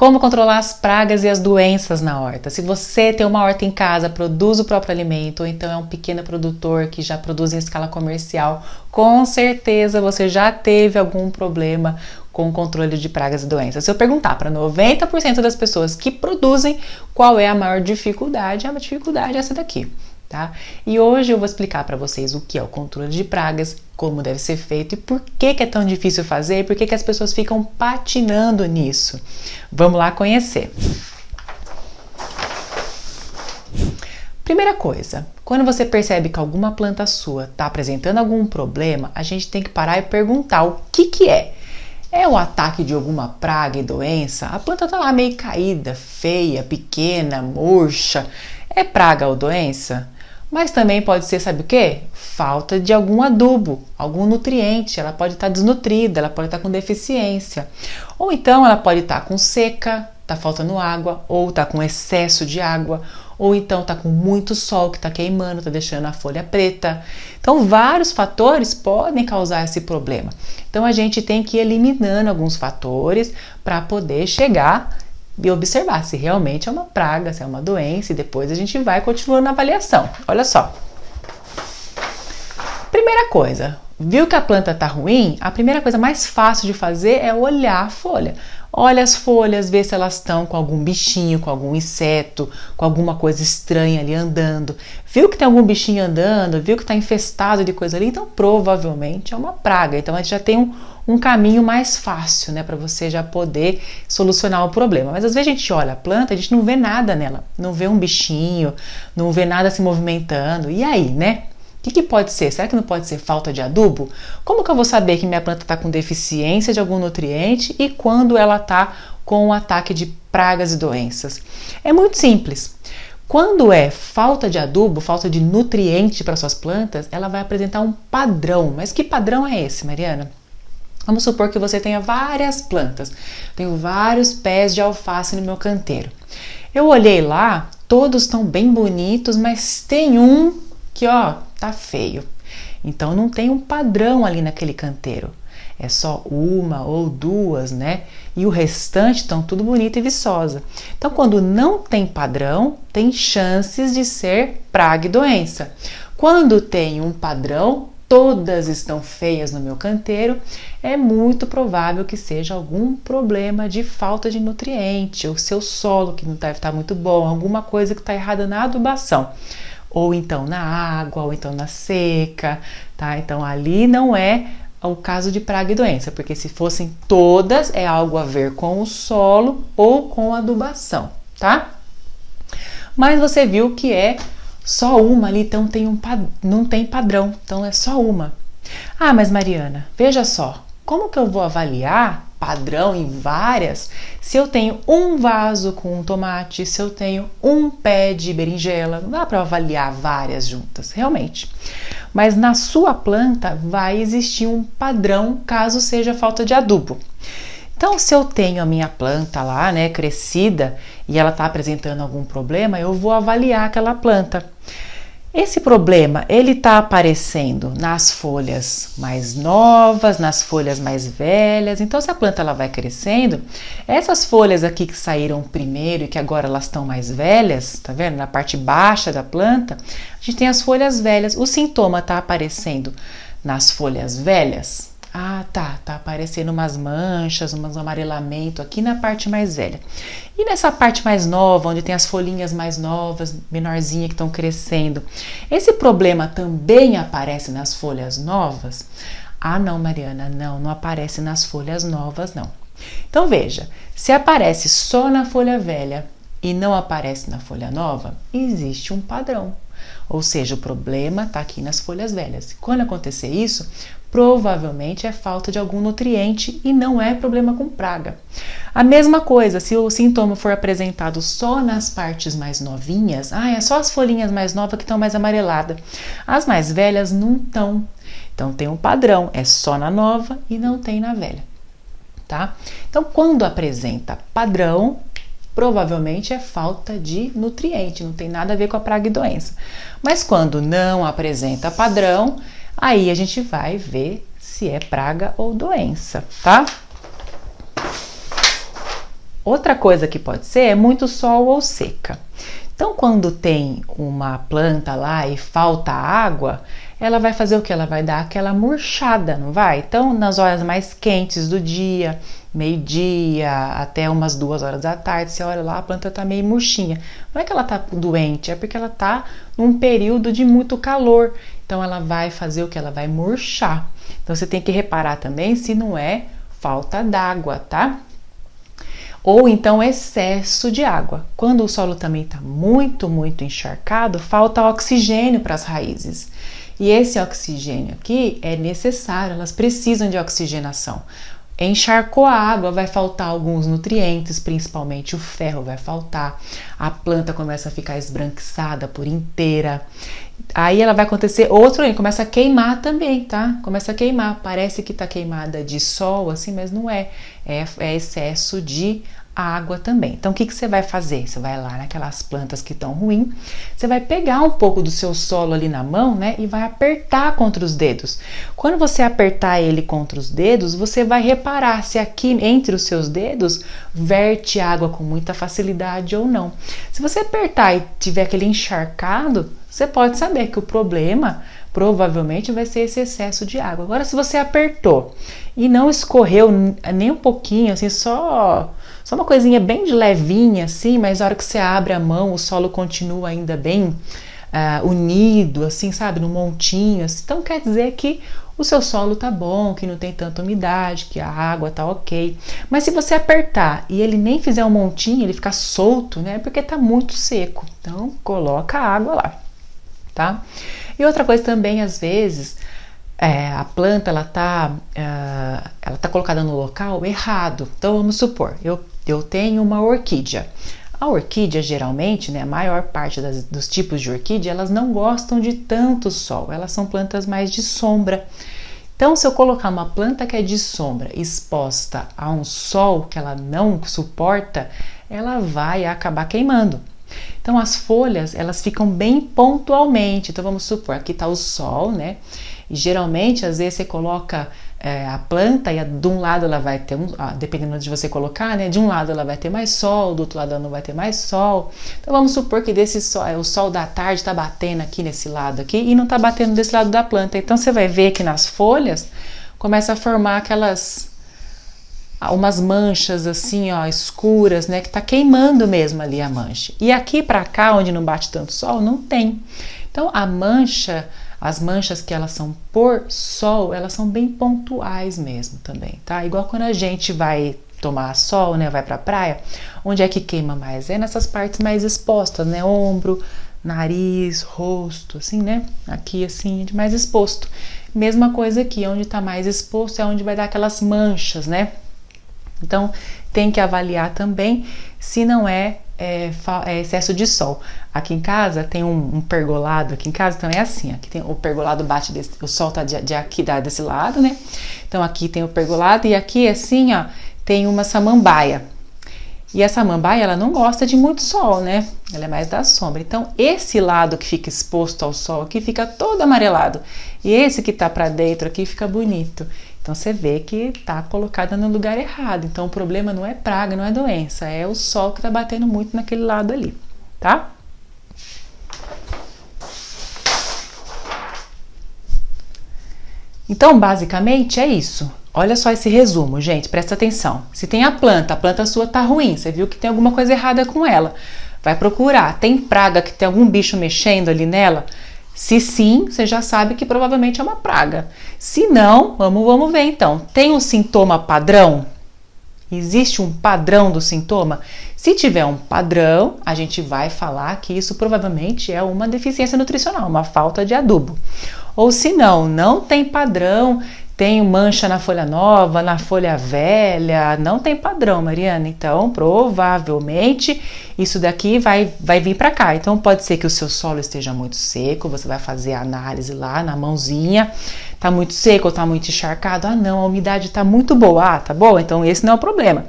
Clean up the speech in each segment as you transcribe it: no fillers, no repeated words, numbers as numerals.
Como controlar as pragas e as doenças na horta? Se você tem uma horta em casa, produz o próprio alimento, ou então é um pequeno produtor que já produz em escala comercial, com certeza você já teve algum problema com o controle de pragas e doenças. Se eu perguntar para 90% das pessoas que produzem qual é a maior dificuldade, a dificuldade é essa daqui. Tá? E hoje eu vou explicar para vocês o que é o controle de pragas, como deve ser feito e por que é tão difícil fazer e por que as pessoas ficam patinando nisso. Vamos lá conhecer. Primeira coisa, quando você percebe que alguma planta sua está apresentando algum problema, a gente tem que parar e perguntar o que é. É o ataque de alguma praga e doença? A planta está lá meio caída, feia, pequena, murcha. É praga ou doença? Mas também pode ser, sabe o quê? Falta de algum adubo, algum nutriente. Ela pode estar desnutrida, ela pode estar com deficiência. Ou então ela pode estar com seca, está faltando água, ou está com excesso de água, ou então está com muito sol que está queimando, está deixando a folha preta. Então, vários fatores podem causar esse problema. Então, a gente tem que ir eliminando alguns fatores para poder chegar e observar se realmente é uma praga, se é uma doença, e depois a gente vai continuando a avaliação. Olha só. Primeira coisa, viu que a planta está ruim? A primeira coisa mais fácil de fazer é olhar a folha. Olha as folhas, vê se elas estão com algum bichinho, com algum inseto, com alguma coisa estranha ali andando. Viu que tem algum bichinho andando, viu que está infestado de coisa ali? Então provavelmente é uma praga. Então a gente já tem um caminho mais fácil, né, para você já poder solucionar o problema. Mas às vezes a gente olha a planta, a gente não vê nada nela, não vê um bichinho, não vê nada se movimentando. E aí, né? O que pode ser? Será que não pode ser falta de adubo? Como que eu vou saber que minha planta está com deficiência de algum nutriente e quando ela está com um ataque de pragas e doenças? É muito simples. Quando é falta de adubo, falta de nutriente para suas plantas, ela vai apresentar um padrão. Mas que padrão é esse, Mariana? Vamos supor que você tenha várias plantas. Tenho vários pés de alface no meu canteiro. Eu olhei lá, todos estão bem bonitos, mas tem um que, ó, tá feio. Então não tem um padrão ali naquele canteiro. É só uma ou duas, né? E o restante estão tudo bonito e viçosa. Então, quando não tem padrão, tem chances de ser praga e doença. Quando tem um padrão, todas estão feias no meu canteiro, é muito provável que seja algum problema de falta de nutriente, ou seu solo que não deve estar muito bom, alguma coisa que está errada na adubação. Ou então na água, ou então na seca, tá? Então ali não é o caso de praga e doença, porque se fossem todas, é algo a ver com o solo ou com a adubação, tá? Mas você viu que é só uma ali, então não tem padrão, então é só uma. Ah, mas Mariana, veja só, como que eu vou avaliar padrão em várias se eu tenho um vaso com um tomate, se eu tenho um pé de berinjela? Não dá para avaliar várias juntas, realmente. Mas na sua planta vai existir um padrão caso seja falta de adubo. Então, se eu tenho a minha planta lá, né, crescida, e ela está apresentando algum problema, eu vou avaliar aquela planta. Esse problema, ele está aparecendo nas folhas mais novas, nas folhas mais velhas. Então, se a planta ela vai crescendo, essas folhas aqui que saíram primeiro e que agora elas estão mais velhas, tá vendo? Na parte baixa da planta, a gente tem as folhas velhas. O sintoma está aparecendo nas folhas velhas? Ah, tá aparecendo umas manchas, um amarelamento aqui na parte mais velha. E nessa parte mais nova, onde tem as folhinhas mais novas, menorzinhas que estão crescendo, esse problema também aparece nas folhas novas? Ah, não, Mariana, não aparece nas folhas novas, não. Então veja, se aparece só na folha velha e não aparece na folha nova, existe um padrão. Ou seja, o problema está aqui nas folhas velhas. Quando acontecer isso, provavelmente é falta de algum nutriente e não é problema com praga. A mesma coisa, se o sintoma for apresentado só nas partes mais novinhas, é só as folhinhas mais novas que estão mais amareladas. As mais velhas não estão. Então tem um padrão, é só na nova e não tem na velha, tá? Então quando apresenta padrão, provavelmente é falta de nutriente, não tem nada a ver com a praga e doença. Mas quando não apresenta padrão, aí a gente vai ver se é praga ou doença, tá? Outra coisa que pode ser é muito sol ou seca. Então, quando tem uma planta lá e falta água, ela vai fazer o que? Ela vai dar aquela murchada, não vai? Então, nas horas mais quentes do dia, meio-dia, até umas 2 horas da tarde, você olha lá, a planta tá meio murchinha. Não é que ela tá doente, é porque ela tá num período de muito calor. Então, ela vai fazer o que? Ela vai murchar. Então, você tem que reparar também se não é falta d'água, tá? Ou então excesso de água. Quando o solo também está muito encharcado, falta oxigênio para as raízes. E esse oxigênio aqui é necessário, elas precisam de oxigenação. Encharcou a água, vai faltar alguns nutrientes, principalmente o ferro vai faltar. A planta começa a ficar esbranquiçada por inteira. Aí ela vai acontecer outro, começa a queimar também, tá? Começa a queimar, parece que tá queimada de sol, assim, mas não é. É excesso de água também. Então, o que você vai fazer? Você vai lá naquelas plantas que estão ruins, você vai pegar um pouco do seu solo ali na mão, né? E vai apertar contra os dedos. Quando você apertar ele contra os dedos, você vai reparar se aqui entre os seus dedos verte água com muita facilidade ou não. Se você apertar e tiver aquele encharcado, você pode saber que o problema provavelmente vai ser esse excesso de água. Agora, se você apertou e não escorreu nem um pouquinho, assim, só uma coisinha bem de levinha, assim, mas na hora que você abre a mão, o solo continua ainda bem unido, assim, sabe, no montinho. Assim. Então, quer dizer que o seu solo tá bom, que não tem tanta umidade, que a água tá ok. Mas se você apertar e ele nem fizer um montinho, ele ficar solto, né, é porque tá muito seco. Então, coloca a água lá, tá? E outra coisa também, às vezes, a planta ela tá colocada no local errado. Então vamos supor, eu tenho uma orquídea. A orquídea geralmente, né, a maior parte dos tipos de orquídea, elas não gostam de tanto sol. Elas são plantas mais de sombra. Então, se eu colocar uma planta que é de sombra exposta a um sol que ela não suporta, ela vai acabar queimando. Então as folhas elas ficam bem pontualmente. Então vamos supor, aqui está o sol, né? E geralmente às vezes você coloca a planta e de um lado ela vai ter dependendo de você colocar, né? De um lado ela vai ter mais sol, do outro lado ela não vai ter mais sol. Então vamos supor que desse sol, o sol da tarde está batendo aqui nesse lado aqui e não está batendo desse lado da planta. Então você vai ver que nas folhas começa a formar umas manchas assim, ó, escuras, né, que tá queimando mesmo ali a mancha. E aqui para cá, onde não bate tanto sol, não tem. Então as manchas que elas são por sol, elas são bem pontuais mesmo também, tá? Igual quando a gente vai tomar sol, né, vai pra praia, onde é que queima mais? É nessas partes mais expostas, né, ombro, nariz, rosto, assim, né? Aqui assim, de mais exposto. Mesma coisa aqui, onde tá mais exposto é onde vai dar aquelas manchas, né? Então, tem que avaliar também se não é excesso de sol. Aqui em casa tem um pergolado, aqui em casa então é assim, aqui tem o pergolado bate, o sol tá aqui desse lado, né? Então aqui tem o pergolado e aqui assim, ó, tem uma samambaia. E a samambaia, ela não gosta de muito sol, né? Ela é mais da sombra. Então, esse lado que fica exposto ao sol aqui fica todo amarelado. E esse que tá para dentro aqui fica bonito. Então, você vê que tá colocada no lugar errado. Então, o problema não é praga, não é doença. É o sol que tá batendo muito naquele lado ali, tá? Então, basicamente, é isso. Olha só esse resumo, gente, presta atenção. Se tem a planta sua tá ruim, você viu que tem alguma coisa errada com ela. Vai procurar, tem praga, que tem algum bicho mexendo ali nela? Se sim, você já sabe que provavelmente é uma praga. Se não, vamos ver então. Tem um sintoma padrão? Existe um padrão do sintoma? Se tiver um padrão, a gente vai falar que isso provavelmente é uma deficiência nutricional, uma falta de adubo. Ou se não tem padrão, tem mancha na folha nova, na folha velha, não tem padrão, Mariana. Então, provavelmente, isso daqui vai vir para cá. Então, pode ser que o seu solo esteja muito seco, você vai fazer a análise lá na mãozinha. Tá muito seco ou tá muito encharcado? Ah, não, a umidade tá muito boa. Ah, tá boa? Então, esse não é o problema.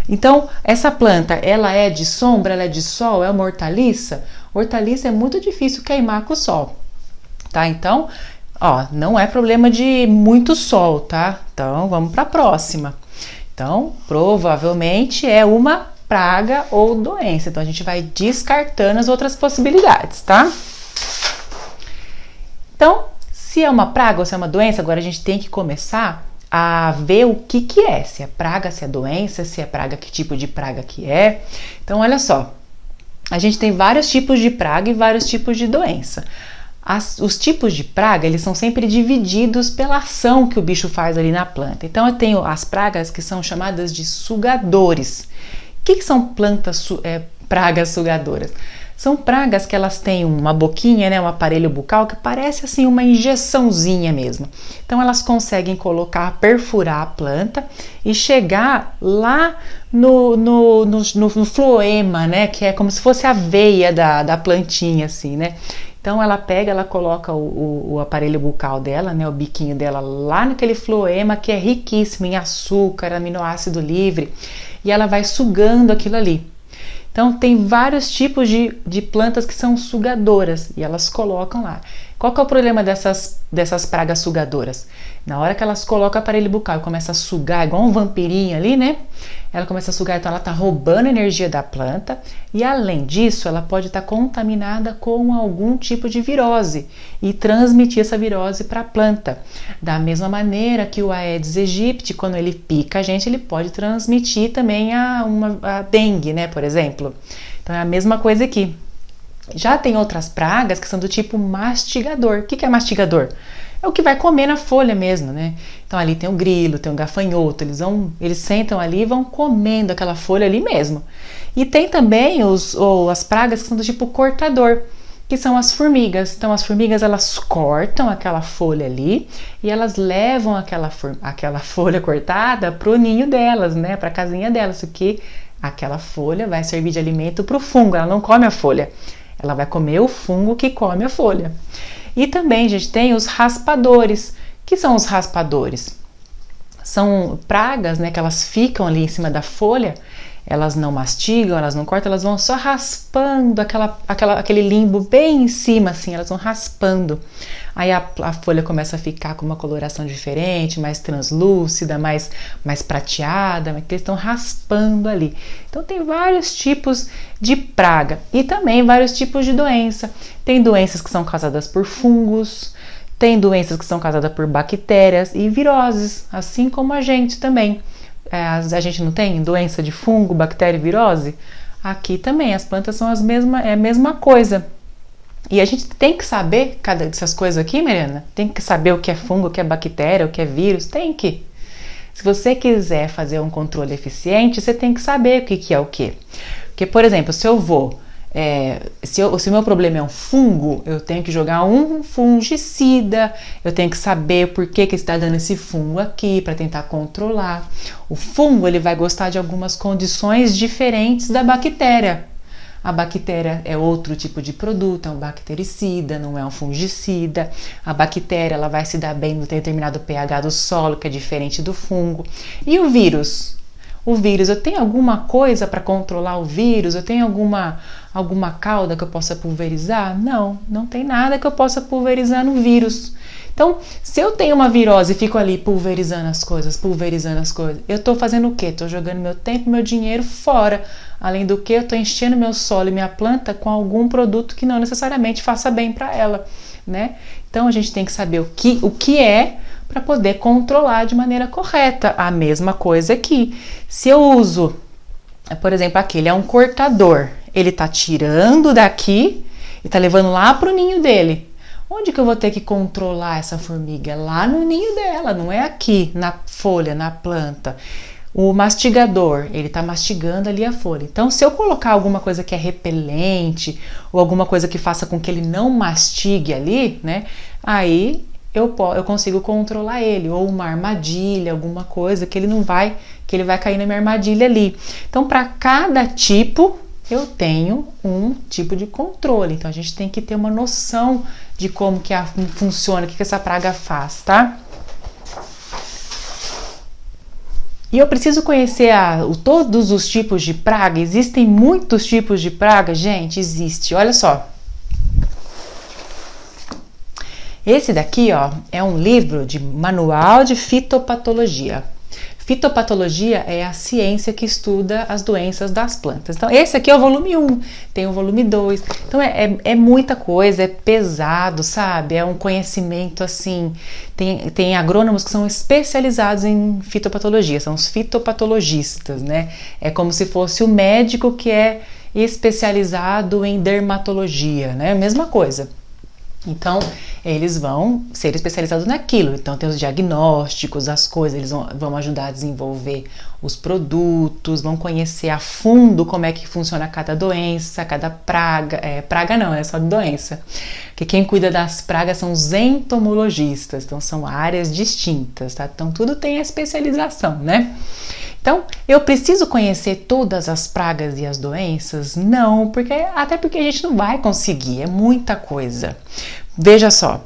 Então, essa planta, ela é de sombra, ela é de sol, é uma hortaliça? Hortaliça é muito difícil queimar com o sol, tá? Então, ó, não é problema de muito sol, tá? Então, vamos para a próxima. Então, provavelmente é uma praga ou doença. Então a gente vai descartando as outras possibilidades, tá? Então, se é uma praga ou se é uma doença, agora a gente tem que começar a ver o que que é, se é praga, se é doença, se é praga, que tipo de praga que é. Então, olha só, a gente tem vários tipos de praga e vários tipos de doença. Os tipos de praga, eles são sempre divididos pela ação que o bicho faz ali na planta. Então, eu tenho as pragas que são chamadas de sugadores. O que são pragas sugadoras? São pragas que elas têm uma boquinha, né, um aparelho bucal que parece assim uma injeçãozinha mesmo. Então elas conseguem perfurar a planta e chegar lá no floema, né, que é como se fosse a veia da plantinha assim, né. Então ela coloca o aparelho bucal dela, né, o biquinho dela lá naquele floema que é riquíssimo em açúcar, aminoácido livre, e ela vai sugando aquilo ali. Então tem vários tipos de plantas que são sugadoras e elas colocam lá. Qual que é o problema dessas pragas sugadoras? Na hora que elas colocam o aparelho bucal e começa a sugar, igual um vampirinho ali, né? Ela começa a sugar, então ela está roubando a energia da planta e além disso ela pode estar contaminada com algum tipo de virose e transmitir essa virose para a planta. Da mesma maneira que o Aedes aegypti, quando ele pica a gente, ele pode transmitir também a dengue, né, por exemplo. Então é a mesma coisa aqui. Já tem outras pragas que são do tipo mastigador. O que é mastigador? É o que vai comer na folha mesmo, né? Então ali tem o grilo, tem o gafanhoto, eles sentam ali e vão comendo aquela folha ali mesmo. E tem também as pragas que são do tipo cortador, que são as formigas. Então as formigas elas cortam aquela folha ali e elas levam aquela folha cortada pro ninho delas, né? Pra casinha delas, porque aquela folha vai servir de alimento pro fungo, ela não come a folha. Ela vai comer o fungo que come a folha. E também a gente tem os raspadores. O que são os raspadores? São pragas, né, que elas ficam ali em cima da folha, elas não mastigam, elas não cortam, elas vão só raspando aquele limbo bem em cima, assim, elas vão raspando. Aí a folha começa a ficar com uma coloração diferente, mais translúcida, mais prateada, mas que eles estão raspando ali. Então tem vários tipos de praga e também vários tipos de doença. Tem doenças que são causadas por fungos, tem doenças que são causadas por bactérias e viroses, assim como a gente também. A gente não tem doença de fungo, bactéria e virose? Aqui também, as plantas são a mesma coisa. E a gente tem que saber cada dessas coisas aqui, Mariana? Tem que saber o que é fungo, o que é bactéria, o que é vírus? Tem que. Se você quiser fazer um controle eficiente, você tem que saber o que é o que. Porque, por exemplo, se o meu problema é um fungo, eu tenho que jogar um fungicida, eu tenho que saber por que está dando esse fungo aqui para tentar controlar. O fungo ele vai gostar de algumas condições diferentes da bactéria. A bactéria é outro tipo de produto, é um bactericida, não é um fungicida. A bactéria ela vai se dar bem no determinado pH do solo, que é diferente do fungo. E o vírus? O vírus, eu tenho alguma coisa para controlar o vírus? Eu tenho alguma cauda que eu possa pulverizar? Não tem nada que eu possa pulverizar no vírus. Então, se eu tenho uma virose e fico ali pulverizando as coisas, eu estou fazendo o quê? Estou jogando meu tempo, meu dinheiro fora. Além do que, eu estou enchendo meu solo e minha planta com algum produto que não necessariamente faça bem para ela, né? Então, a gente tem que saber o que é para poder controlar de maneira correta. A mesma coisa aqui. Se eu uso, por exemplo, aquele é um cortador, ele está tirando daqui e está levando lá para o ninho dele. Onde que eu vou ter que controlar essa formiga? Lá no ninho dela, não é aqui, na folha, na planta. O mastigador, ele está mastigando ali a folha. Então, se eu colocar alguma coisa que é repelente ou alguma coisa que faça com que ele não mastigue ali, né? Aí eu consigo controlar ele. Ou uma armadilha, alguma coisa que ele vai cair na minha armadilha ali. Então, para cada tipo, eu tenho um tipo de controle. Então, a gente tem que ter uma noção de como que funciona, o que essa praga faz, tá? E eu preciso conhecer todos os tipos de praga. Existem muitos tipos de praga, gente, existe. Olha só. Esse daqui, ó, é um livro de manual de fitopatologia. Fitopatologia é a ciência que estuda as doenças das plantas. Então, esse aqui é o volume 1, tem o volume 2. Então, é muita coisa, é pesado, sabe? É um conhecimento assim. Tem agrônomos que são especializados em fitopatologia, são os fitopatologistas, né? É como se fosse o médico que é especializado em dermatologia, né? Mesma coisa. Então, eles vão ser especializados naquilo. Então, tem os diagnósticos, as coisas, eles vão ajudar a desenvolver os produtos, vão conhecer a fundo como é que funciona cada doença, cada praga. Praga não, é só de doença. Porque quem cuida das pragas são os entomologistas, então são áreas distintas, tá? Então, tudo tem a especialização, né? Então, eu preciso conhecer todas as pragas e as doenças? Não, até porque a gente não vai conseguir, é muita coisa. Veja só,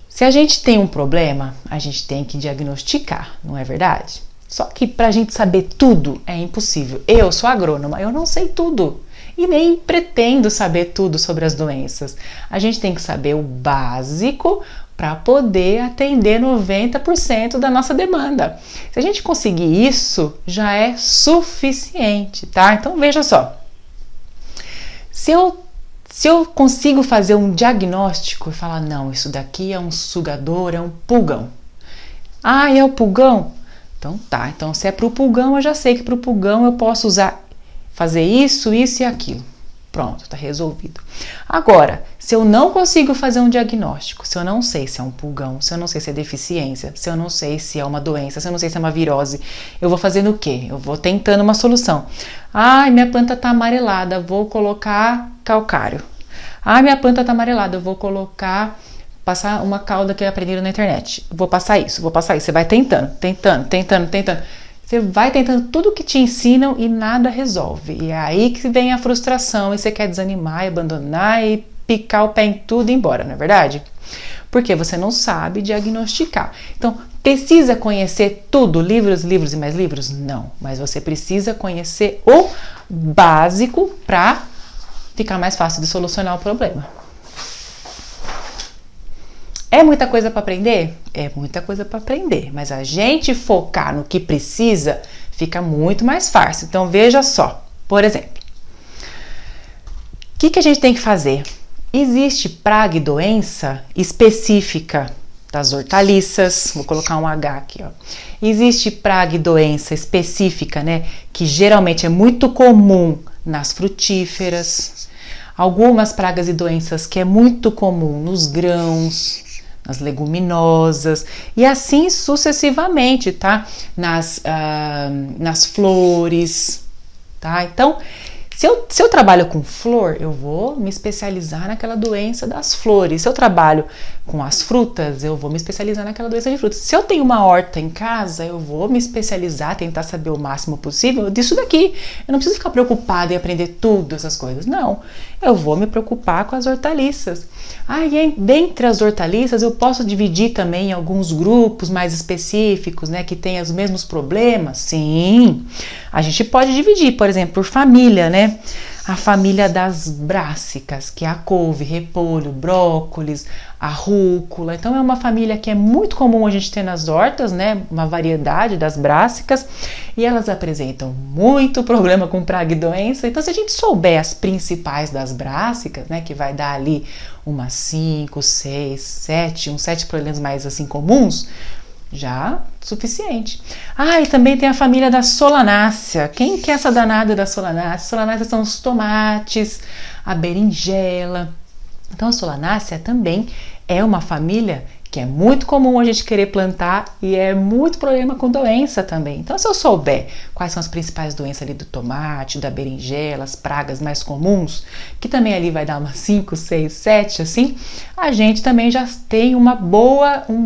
se a gente tem um problema, a gente tem que diagnosticar, não é verdade? Só que para a gente saber tudo é impossível. Eu sou agrônoma, eu não sei tudo e nem pretendo saber tudo sobre as doenças. A gente tem que saber o básico para poder atender 90% da nossa demanda. Se a gente conseguir isso, já é suficiente, tá? Então veja só, se eu consigo fazer um diagnóstico e falar, não, isso daqui é um sugador, é um pulgão. Ah, é o pulgão? Então tá, então se é para o pulgão, eu já sei que para o pulgão eu posso fazer isso, isso e aquilo. Pronto, tá resolvido. Agora, se eu não consigo fazer um diagnóstico, se eu não sei se é um pulgão, se eu não sei se é deficiência, se eu não sei se é uma doença, se eu não sei se é uma virose, eu vou fazendo o quê? Eu vou tentando uma solução. Ai, minha planta tá amarelada, vou colocar calcário. Ai, minha planta tá amarelada, eu vou passar uma calda que eu aprendi na internet. Vou passar isso. Você vai tentando. Você vai tentando tudo que te ensinam e nada resolve. E é aí que vem a frustração e você quer desanimar e abandonar e picar o pé em tudo e ir embora, não é verdade? Porque você não sabe diagnosticar. Então, precisa conhecer tudo, livros e mais livros? Não, mas você precisa conhecer o básico para ficar mais fácil de solucionar o problema. É muita coisa para aprender? É muita coisa para aprender, mas a gente focar no que precisa fica muito mais fácil. Então veja só, por exemplo, o que a gente tem que fazer? Existe praga e doença específica das hortaliças, vou colocar um H aqui, ó. Existe praga e doença específica, né, que geralmente é muito comum nas frutíferas. Algumas pragas e doenças que é muito comum nos grãos, nas leguminosas e assim sucessivamente, tá? Nas flores, tá? Então, se eu trabalho com flor, eu vou me especializar naquela doença das flores. Se eu trabalho com as frutas, eu vou me especializar naquela doença de frutas. Se eu tenho uma horta em casa, eu vou me especializar, tentar saber o máximo possível disso daqui. Eu não preciso ficar preocupada em aprender tudo essas coisas, não. Eu vou me preocupar com as hortaliças. E dentre as hortaliças, eu posso dividir também em alguns grupos mais específicos, né, que têm os mesmos problemas? Sim, a gente pode dividir, por exemplo, por família, né? A família das brássicas, que é a couve, repolho, brócolis, a rúcula. Então é uma família que é muito comum a gente ter nas hortas, né? Uma variedade das brássicas, e elas apresentam muito problema com praga e doença. Então, se a gente souber as principais das brássicas, né, que vai dar ali umas 5, 6, 7, uns 7 problemas mais assim comuns, já suficiente. E também tem a família da solanácea. Quem que é essa danada da solanácea? Solanácea são os tomates, a berinjela. Então a solanácea também é uma família que é muito comum a gente querer plantar e é muito problema com doença também. Então, se eu souber quais são as principais doenças ali do tomate, da berinjela, as pragas mais comuns, que também ali vai dar umas 5, 6, 7, assim, a gente também já tem um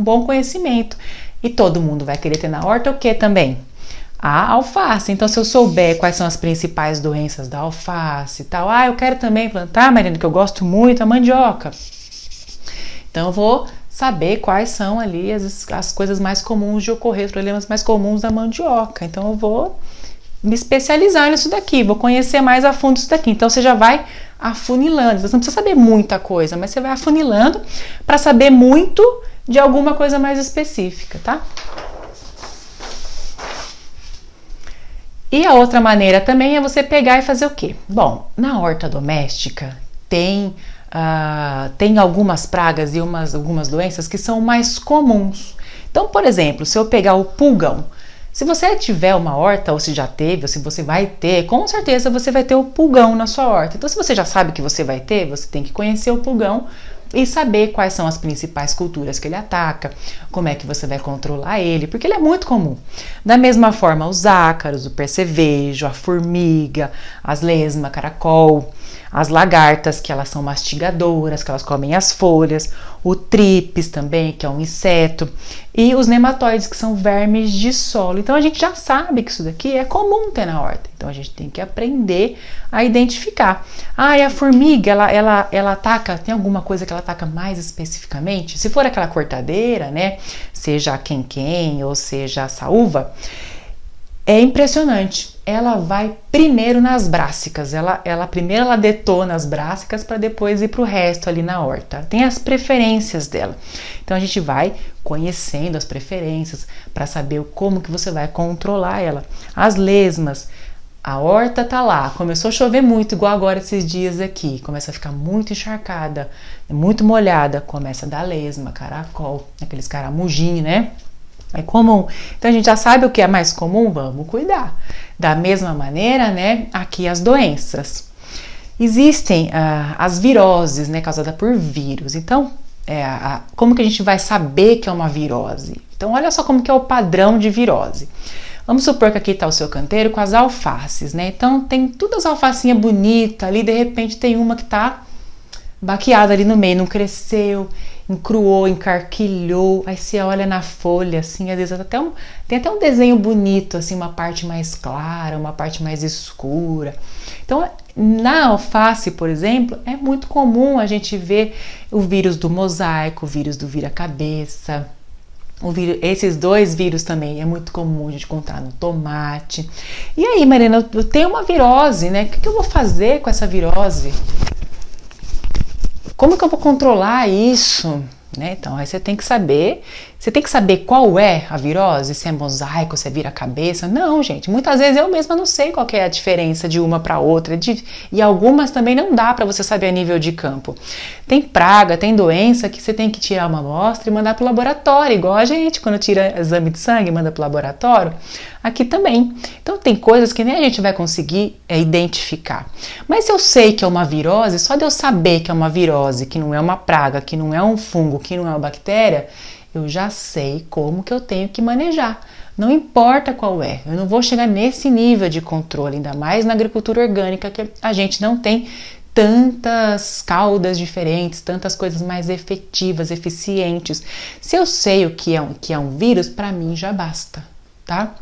bom conhecimento. E todo mundo vai querer ter na horta o que também? A alface. Então, se eu souber quais são as principais doenças da alface e tal, eu quero também plantar, Marina, que eu gosto muito, a mandioca. Então, eu vou saber quais são ali as coisas mais comuns de ocorrer, os problemas mais comuns da mandioca. Então, eu vou me especializar nisso daqui, vou conhecer mais a fundo isso daqui. Então, você já vai afunilando. Você não precisa saber muita coisa, mas você vai afunilando para saber muito de alguma coisa mais específica, tá? E a outra maneira também é você pegar e fazer o quê? Bom, na horta doméstica tem algumas pragas e algumas doenças que são mais comuns. Então, por exemplo, se eu pegar o pulgão, se você tiver uma horta, ou se já teve, ou se você vai ter, com certeza você vai ter o pulgão na sua horta. Então, se você já sabe que você vai ter, você tem que conhecer o pulgão e saber quais são as principais culturas que ele ataca, como é que você vai controlar ele, porque ele é muito comum. Da mesma forma, os ácaros, o percevejo, a formiga, as lesmas, caracol, as lagartas, que elas são mastigadoras, que elas comem as folhas, o tripes também, que é um inseto, e os nematóides, que são vermes de solo. Então a gente já sabe que isso daqui é comum ter na horta, então a gente tem que aprender a identificar. E a formiga, ela ataca, tem alguma coisa que ela ataca mais especificamente? Se for aquela cortadeira, né, seja a quem-quem ou seja a saúva, é impressionante. Ela vai primeiro nas brássicas. Primeiro ela detona as brássicas para depois ir para o resto ali na horta. Tem as preferências dela. Então a gente vai conhecendo as preferências para saber como que você vai controlar ela. As lesmas. A horta tá lá, começou a chover muito, igual agora esses dias aqui, começa a ficar muito encharcada, muito molhada, começa a dar lesma, caracol, aqueles caramujinhos, né? É comum. Então a gente já sabe o que é mais comum, vamos cuidar. Da mesma maneira, né, aqui as doenças. Existem as viroses, né, causadas por vírus. Então, como que a gente vai saber que é uma virose? Então, olha só como que é o padrão de virose. Vamos supor que aqui está o seu canteiro com as alfaces, né? Então, tem todas as alfacinhas bonitas ali, de repente tem uma que está baqueada ali no meio, não cresceu, encruou, encarquilhou, aí você olha na folha, assim, às vezes tem até um desenho bonito, assim, uma parte mais clara, uma parte mais escura. Então, na alface, por exemplo, é muito comum a gente ver o vírus do mosaico, o vírus do vira-cabeça. Esses dois vírus também é muito comum a gente encontrar no tomate. E aí, Mariana, eu tenho uma virose, né? O que eu vou fazer com essa virose? Como que eu vou controlar isso? Né? Então, aí você tem que saber qual é a virose, se é mosaico, se é vira-cabeça. Não, gente, muitas vezes eu mesma não sei qual que é a diferença de uma para outra, e algumas também não dá para você saber a nível de campo. Tem praga, tem doença que você tem que tirar uma amostra e mandar para o laboratório, igual a gente, quando tira exame de sangue, manda para o laboratório, aqui também. Então, tem coisas que nem a gente vai conseguir identificar. Mas se eu sei que é uma virose, só de eu saber que é uma virose, que não é uma praga, que não é um fungo, que não é uma bactéria, eu já sei como que eu tenho que manejar. Não importa qual é, eu não vou chegar nesse nível de controle, ainda mais na agricultura orgânica, que a gente não tem tantas caudas diferentes, tantas coisas mais efetivas, eficientes. Se eu sei o que é um vírus, para mim já basta, tá?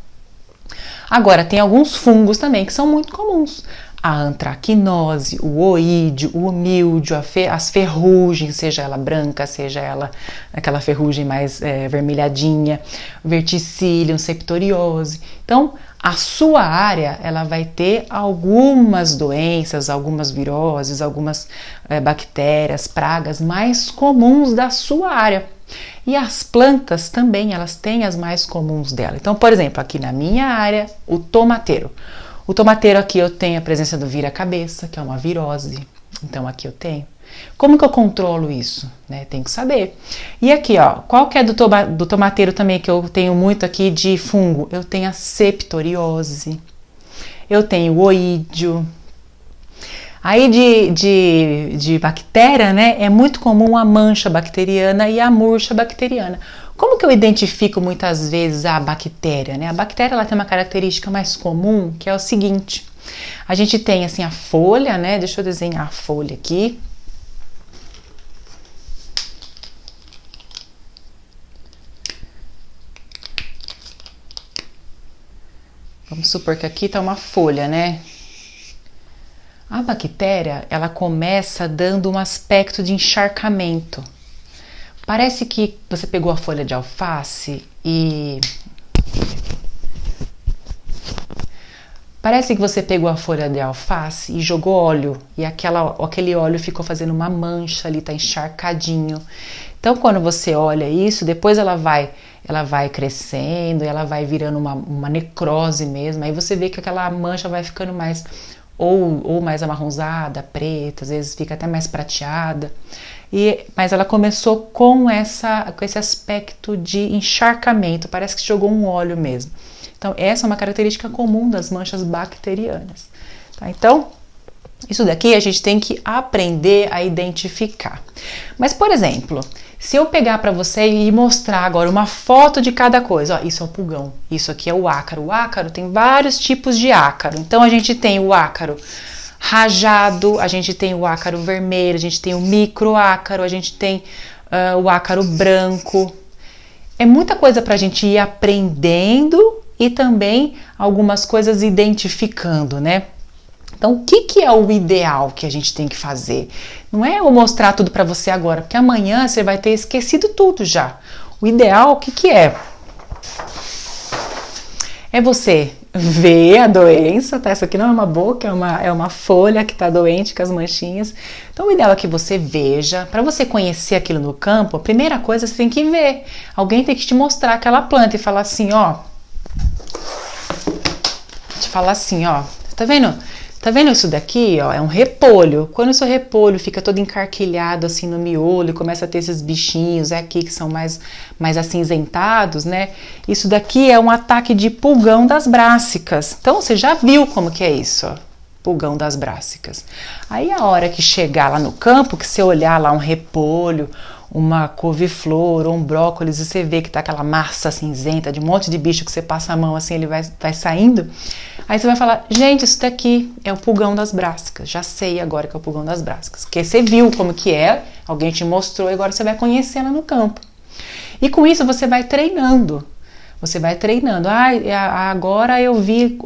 Agora, tem alguns fungos também que são muito comuns. A antracnose, o oídio, o mildio, as ferrugens, seja ela branca, seja ela aquela ferrugem mais vermelhadinha, verticillium, septoriose. Então, a sua área, ela vai ter algumas doenças, algumas viroses, algumas bactérias, pragas mais comuns da sua área. E as plantas também, elas têm as mais comuns dela. Então, por exemplo, aqui na minha área, o tomateiro. O tomateiro aqui eu tenho a presença do vira-cabeça, que é uma virose. Então aqui eu tenho. Como que eu controlo isso? Né? Tem que saber. E aqui, ó, qual que é do tomateiro também que eu tenho muito aqui de fungo? Eu tenho a septoriose. Eu tenho o oídio. Aí de bactéria, né, é muito comum a mancha bacteriana e a murcha bacteriana. Como que eu identifico muitas vezes a bactéria, né? A bactéria, ela tem uma característica mais comum, que é o seguinte. A gente tem assim a folha, né? Deixa eu desenhar a folha aqui. Vamos supor que aqui tá uma folha, né? A bactéria, ela começa dando um aspecto de encharcamento. Parece que você pegou a folha de alface e... Parece que você pegou a folha de alface e jogou óleo. E aquele óleo ficou fazendo uma mancha ali, tá encharcadinho. Então, quando você olha isso, depois ela vai ela vai crescendo, ela vai virando uma necrose mesmo. Aí você vê que aquela mancha vai ficando mais ou mais amarronzada, preta, às vezes fica até mais prateada. Mas ela começou com esse aspecto de encharcamento, parece que jogou um óleo mesmo. Então essa é uma característica comum das manchas bacterianas. Tá? Então isso daqui a gente tem que aprender a identificar. Mas, por exemplo, se eu pegar para você e mostrar agora uma foto de cada coisa, ó, isso é o pulgão, isso aqui é o ácaro. O ácaro tem vários tipos de ácaro. Então a gente tem o ácaro rajado, a gente tem o ácaro vermelho, a gente tem o microácaro, a gente tem o ácaro branco. É muita coisa para a gente ir aprendendo e também algumas coisas identificando, né? Então, o que é o ideal que a gente tem que fazer? Não é eu mostrar tudo para você agora, porque amanhã você vai ter esquecido tudo já. O ideal, o que é? É você ver a doença, tá? Isso aqui não é uma boca, é uma folha que tá doente com as manchinhas. Então, o ideal é que você veja. Para você conhecer aquilo no campo, a primeira coisa você tem que ver. Alguém tem que te mostrar aquela planta e falar assim, ó. Te falar assim, ó. Tá vendo? Tá vendo isso daqui, ó? É um repolho. Quando o seu repolho fica todo encarquilhado assim no miolo e começa a ter esses bichinhos aqui que são mais acinzentados, né? Isso daqui é um ataque de pulgão das brássicas. Então, você já viu como que é isso, ó? Pulgão das brássicas. Aí, a hora que chegar lá no campo, que você olhar lá um repolho, uma couve-flor ou um brócolis e você vê que tá aquela massa cinzenta de um monte de bicho que você passa a mão assim, ele vai saindo. Aí você vai falar, gente, isso daqui é o pulgão das brássicas. Já sei agora que é o pulgão das brássicas. Porque você viu como que é, alguém te mostrou e agora você vai conhecendo no campo. E com isso você vai treinando. Você vai treinando. Agora eu vi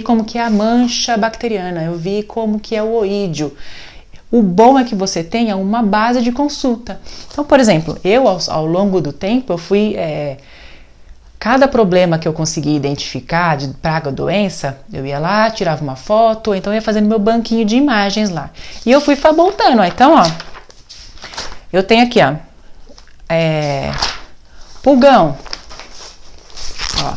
como que é a mancha bacteriana, eu vi como que é o oídio. O bom é que você tenha uma base de consulta. Então, por exemplo, eu ao longo do tempo, eu fui... cada problema que eu conseguia identificar de praga ou doença, eu ia lá, tirava uma foto, ou então eu ia fazendo meu banquinho de imagens lá. E eu fui voltando, ó. Então, ó, eu tenho aqui, ó, pulgão. Ó,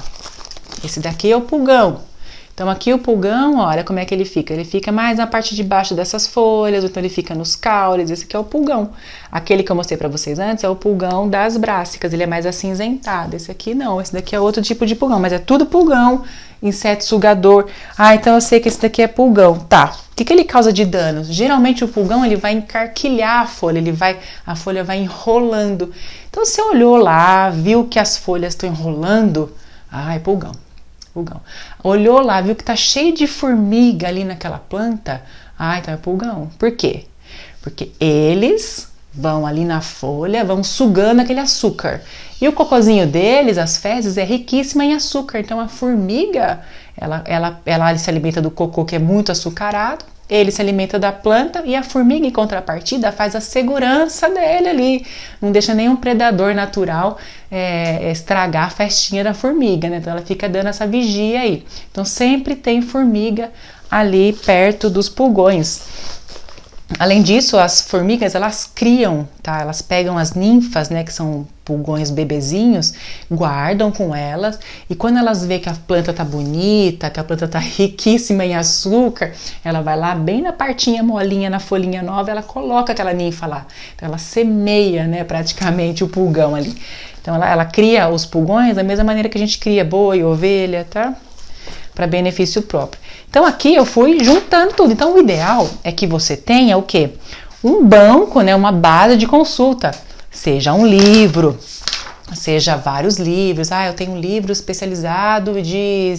esse daqui é o pulgão. Então aqui o pulgão, olha como é que ele fica. Ele fica mais na parte de baixo dessas folhas, então ele fica nos caules. Esse aqui é o pulgão. Aquele que eu mostrei pra vocês antes é o pulgão das brássicas, ele é mais acinzentado. Esse aqui não, esse daqui é outro tipo de pulgão, mas é tudo pulgão, inseto sugador. Então eu sei que esse daqui é pulgão. Tá, o que ele causa de danos? Geralmente o pulgão ele vai encarquilhar a folha, a folha vai enrolando. Então você olhou lá, viu que as folhas estão enrolando, é pulgão. Pulgão. Olhou lá, viu que tá cheio de formiga ali naquela planta, então é pulgão. Por quê? Porque eles vão ali na folha, vão sugando aquele açúcar. E o cocôzinho deles, as fezes, é riquíssima em açúcar. Então a formiga, ela se alimenta do cocô que é muito açucarado, ele se alimenta da planta e a formiga, em contrapartida, faz a segurança dele ali. Não deixa nenhum predador natural estragar a festinha da formiga, né? Então ela fica dando essa vigia aí. Então sempre tem formiga ali perto dos pulgões. Além disso, as formigas, elas criam, tá? Elas pegam as ninfas, né, que são pulgões bebezinhos, guardam com elas, e quando elas vê que a planta tá bonita, que a planta tá riquíssima em açúcar, ela vai lá bem na partinha molinha, na folhinha nova, ela coloca aquela ninfa lá. Então ela semeia, né, praticamente o pulgão ali. Então ela cria os pulgões da mesma maneira que a gente cria boi, ovelha, tá? Para benefício próprio. Então aqui eu fui juntando tudo. Então o ideal é que você tenha o quê? Um banco, né, uma base de consulta. Seja um livro, seja vários livros. Eu tenho um livro especializado de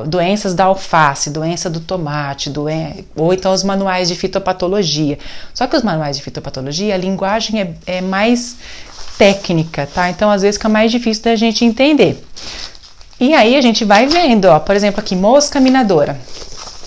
doenças da alface, doença do tomate, ou então os manuais de fitopatologia. Só que os manuais de fitopatologia, a linguagem é mais técnica, tá? Então às vezes fica mais difícil da gente entender. E aí a gente vai vendo, ó, por exemplo aqui, mosca minadora.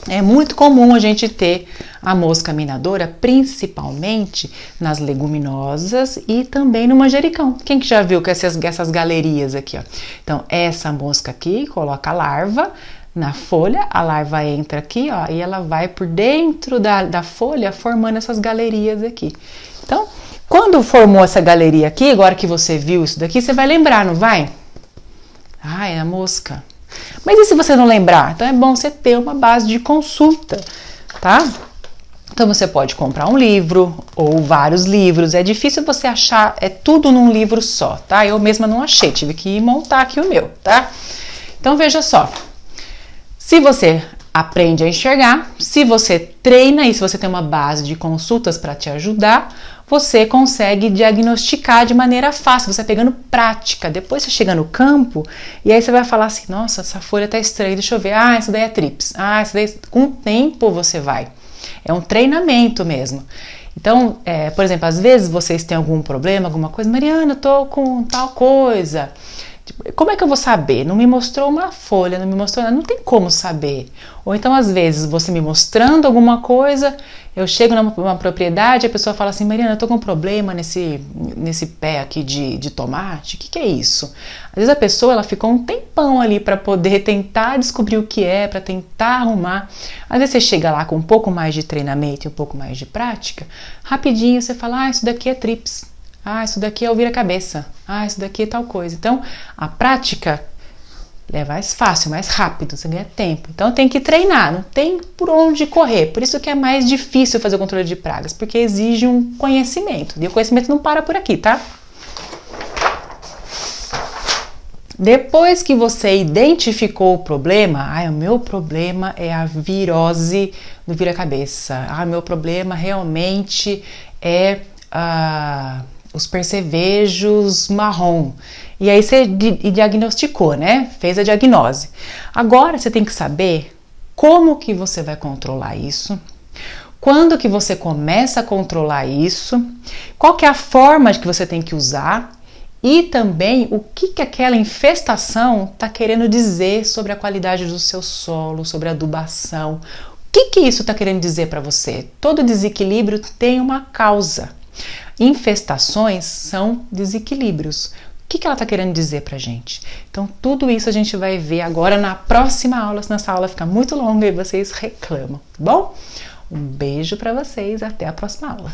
É muito comum a gente ter a mosca minadora, principalmente nas leguminosas e também no manjericão. Quem que já viu com essas galerias aqui, ó? Então, essa mosca aqui coloca a larva na folha, a larva entra aqui, ó, e ela vai por dentro da folha formando essas galerias aqui. Então, Quando formou essa galeria aqui, agora que você viu isso daqui, você vai lembrar, não vai? Ah, é a mosca. Mas e se você não lembrar? Então é bom você ter uma base de consulta, tá? Então você pode comprar um livro ou vários livros. É difícil você achar tudo num livro só, tá? Eu mesma não achei, tive que montar aqui o meu, tá? Então veja só. Se você aprende a enxergar, se você treina e se você tem uma base de consultas para te ajudar, você consegue diagnosticar de maneira fácil, você pegando prática. Depois você chega no campo e aí você vai falar assim, nossa, essa folha tá estranha, deixa eu ver. Ah, isso daí é trips. Ah, isso daí... Com o tempo você vai. É um treinamento mesmo. Então, por exemplo, às vezes vocês têm algum problema, alguma coisa, Mariana, eu tô com tal coisa. Como é que eu vou saber? Não me mostrou uma folha, não me mostrou nada, não tem como saber. Ou então, às vezes, você me mostrando alguma coisa, eu chego numa propriedade e a pessoa fala assim, Mariana, eu tô com um problema nesse pé aqui de tomate, o que é isso? Às vezes a pessoa, ela ficou um tempão ali para poder tentar descobrir o que é, para tentar arrumar. Às vezes você chega lá com um pouco mais de treinamento e um pouco mais de prática, rapidinho você fala, isso daqui é trips. Ah, isso daqui é o vira-cabeça. Ah, isso daqui é tal coisa. Então, a prática é mais fácil, mais rápido, você ganha tempo. Então, tem que treinar, não tem por onde correr. Por isso que é mais difícil fazer o controle de pragas, porque exige um conhecimento. E o conhecimento não para por aqui, tá? Depois que você identificou o problema, o meu problema é a virose do vira-cabeça. O meu problema realmente é os percevejos marrom. E aí você diagnosticou, né? Fez a diagnose. Agora você tem que saber como que você vai controlar isso, quando que você começa a controlar isso, qual que é a forma que você tem que usar e também o que aquela infestação está querendo dizer sobre a qualidade do seu solo, sobre a adubação. O que isso está querendo dizer para você? Todo desequilíbrio tem uma causa. Infestações são desequilíbrios. O que ela está querendo dizer para a gente? Então, tudo isso a gente vai ver agora na próxima aula, senão essa aula fica muito longa e vocês reclamam, tá bom? Um beijo para vocês, até a próxima aula.